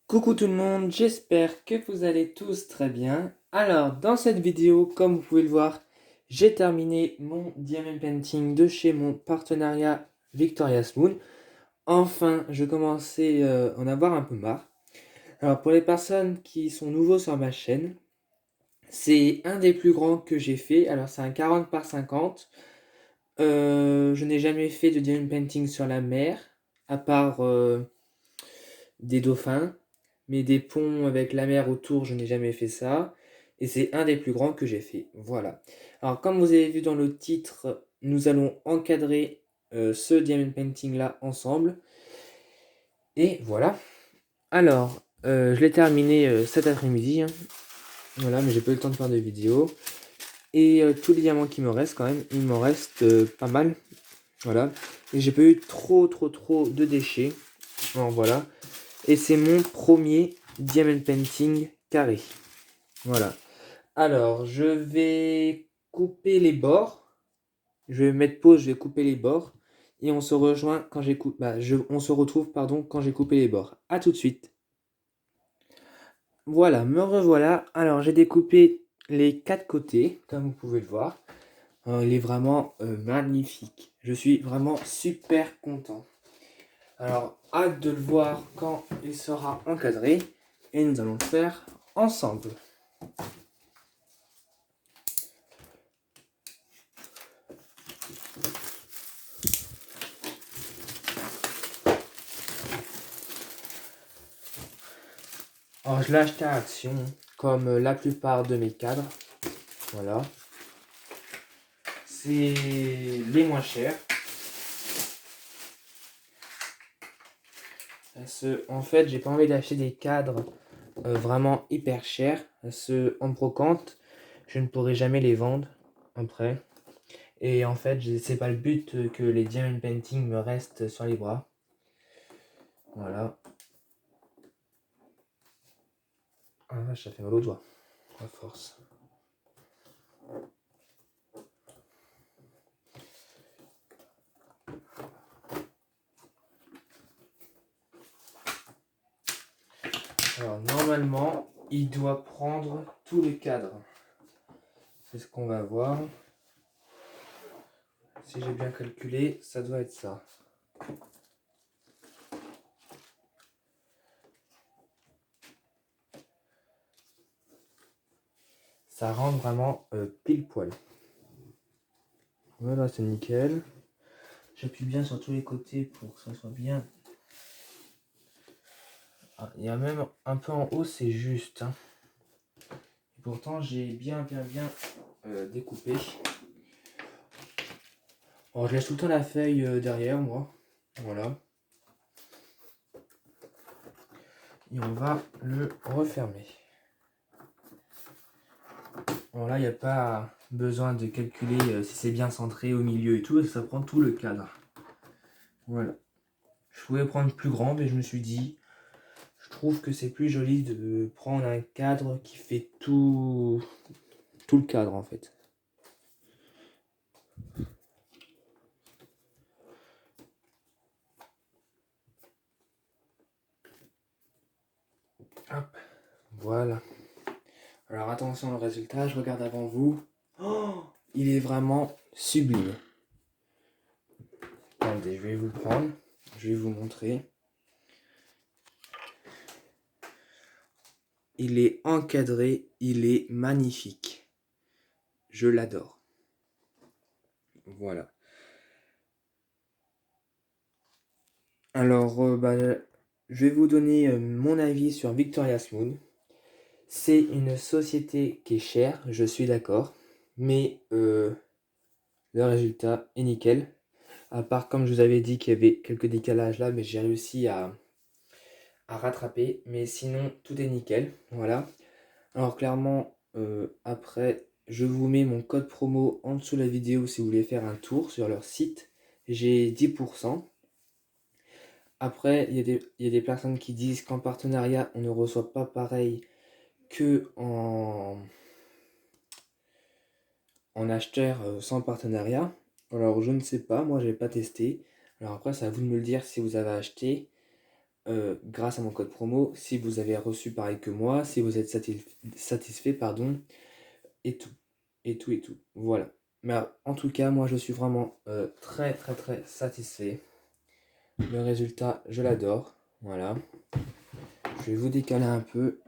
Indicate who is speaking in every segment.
Speaker 1: Coucou tout le monde, j'espère que vous allez tous très bien. Alors, dans cette vidéo, comme vous pouvez le voir, j'ai terminé mon diamond painting de chez mon partenariat Victoria's Moon. Enfin, je commençais à en avoir un peu marre. Alors, pour les personnes qui sont nouveaux sur ma chaîne, c'est un des plus grands que j'ai fait. Alors, c'est un 40 par 50. Je n'ai jamais fait de diamond painting sur la mer, à part des dauphins. Mais des ponts avec la mer autour, je n'ai jamais fait ça. Et c'est un des plus grands que j'ai fait. Voilà. Alors, comme vous avez vu dans le titre, nous allons encadrer ce diamond painting là ensemble. Et voilà. Alors, je l'ai terminé cet après-midi, hein. Voilà, mais j'ai pas eu le temps de faire de vidéo. Et tous les diamants qui me restent quand même, il m'en reste pas mal. Voilà. Et j'ai pas eu trop de déchets. Alors voilà. Et c'est mon premier diamond painting carré. Voilà. Alors, je vais couper les bords. Je vais mettre pause, je vais couper les bords. Et on se rejoint quand j'ai coupé. On se retrouve, pardon, quand j'ai coupé les bords. A tout de suite. Voilà, me revoilà. Alors, j'ai découpé les quatre côtés, comme vous pouvez le voir. Alors, il est vraiment magnifique. Je suis vraiment super content. Alors, hâte de le voir quand il sera encadré. Et nous allons le faire ensemble. Alors, je l'ai acheté à Action, comme la plupart de mes cadres. Voilà. C'est les moins chers. En fait, j'ai pas envie d'acheter des cadres vraiment hyper chers. En brocante, je ne pourrai jamais les vendre après. Et en fait, c'est pas le but que les diamond painting me restent sur les bras. Voilà. Ah vache, ça fait mal aux doigts. À force. Alors normalement, il doit prendre tout le cadre. C'est ce qu'on va voir. Si j'ai bien calculé, ça doit être ça. Ça rentre vraiment pile poil. Voilà, c'est nickel. J'appuie bien sur tous les côtés pour que ça soit bien. Ah, il y a même un peu en haut, c'est juste, hein. Et pourtant, j'ai bien découpé. Alors, je laisse tout le temps la feuille derrière moi. Voilà. Et on va le refermer. Bon, là, il n'y a pas besoin de calculer si c'est bien centré au milieu et tout, ça prend tout le cadre. Voilà. Je pouvais prendre plus grand, mais je me suis dit, je trouve que c'est plus joli de prendre un cadre qui fait tout le cadre en fait. Hop, voilà. Alors attention au résultat, je regarde avant vous. Oh, il est vraiment sublime. Attendez, je vais vous prendre, je vais vous montrer. Il est encadré, il est magnifique. Je l'adore. Voilà. Alors, je vais vous donner mon avis sur Victoria's Moon. C'est une société qui est chère, je suis d'accord, mais le résultat est nickel. À part, comme je vous avais dit, qu'il y avait quelques décalages là, mais j'ai réussi à rattraper. Mais sinon, tout est nickel. Voilà. Alors, clairement, après, je vous mets mon code promo en dessous de la vidéo si vous voulez faire un tour sur leur site. J'ai 10%. Après, il y a des personnes qui disent qu'en partenariat, on ne reçoit pas pareil que en acheteur sans partenariat. Alors, je ne sais pas, moi, j'ai pas testé. Alors après, c'est à vous de me le dire si vous avez acheté. grâce à mon code promo, si vous avez reçu pareil que moi, si vous êtes satisfait, pardon, et tout, et tout, et tout. Voilà. Mais en tout cas, moi, je suis vraiment très, très, très satisfait. Le résultat, je l'adore. Voilà. Je vais vous décaler un peu.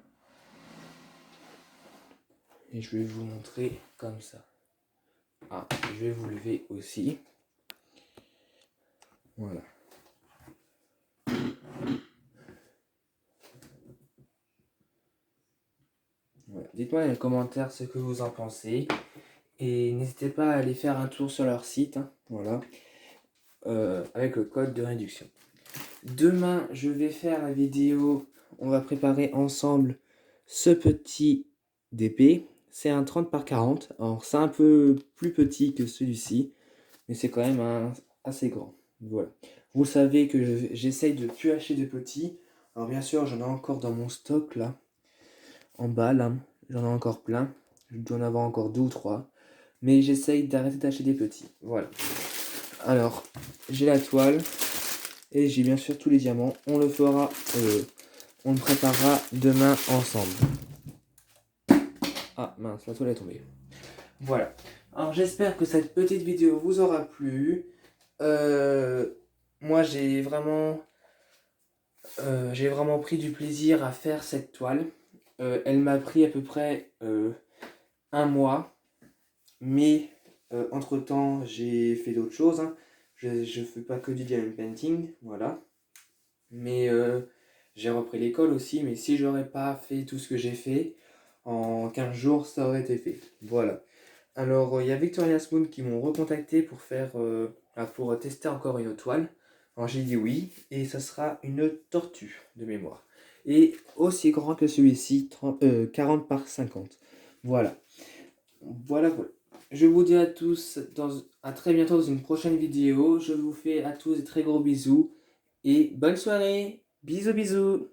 Speaker 1: Et je vais vous montrer comme ça. Ah, je vais vous lever aussi. Voilà. Voilà. Dites-moi dans les commentaires ce que vous en pensez. Et n'hésitez pas à aller faire un tour sur leur site. Hein, voilà. Avec le code de réduction. Demain, je vais faire la vidéo. On va préparer ensemble ce petit DP. C'est un 30 par 40. Alors, c'est un peu plus petit que celui-ci. Mais c'est quand même assez grand. Voilà. Vous savez que j'essaye de plus acheter de petits. Alors bien sûr, j'en ai encore dans mon stock là. En bas là. J'en ai encore plein. Je dois en avoir encore 2 ou 3. Mais j'essaye d'arrêter d'acheter des petits. Voilà. Alors, j'ai la toile. Et j'ai bien sûr tous les diamants. On le fera. On le préparera demain ensemble. Ah mince, la toile est tombée. Voilà. Alors j'espère que cette petite vidéo vous aura plu. Moi j'ai vraiment pris du plaisir à faire cette toile. Elle m'a pris à peu près 1 mois. Mais entre temps j'ai fait d'autres choses. Hein. Je ne fais pas que du diamond painting. Voilà. Mais j'ai repris l'école aussi. Mais si j'aurais pas fait tout ce que j'ai fait, en 15 jours ça aurait été fait. Voilà. Alors, il y a Victoria's Moon qui m'ont recontacté pour tester encore une toile. Alors, j'ai dit oui, et ça sera une tortue de mémoire. Et aussi grand que celui-ci, 40 par 50. Voilà. Voilà, voilà. Je vous dis à tous à très bientôt dans une prochaine vidéo. Je vous fais à tous des très gros bisous. Et bonne soirée. Bisous, bisous.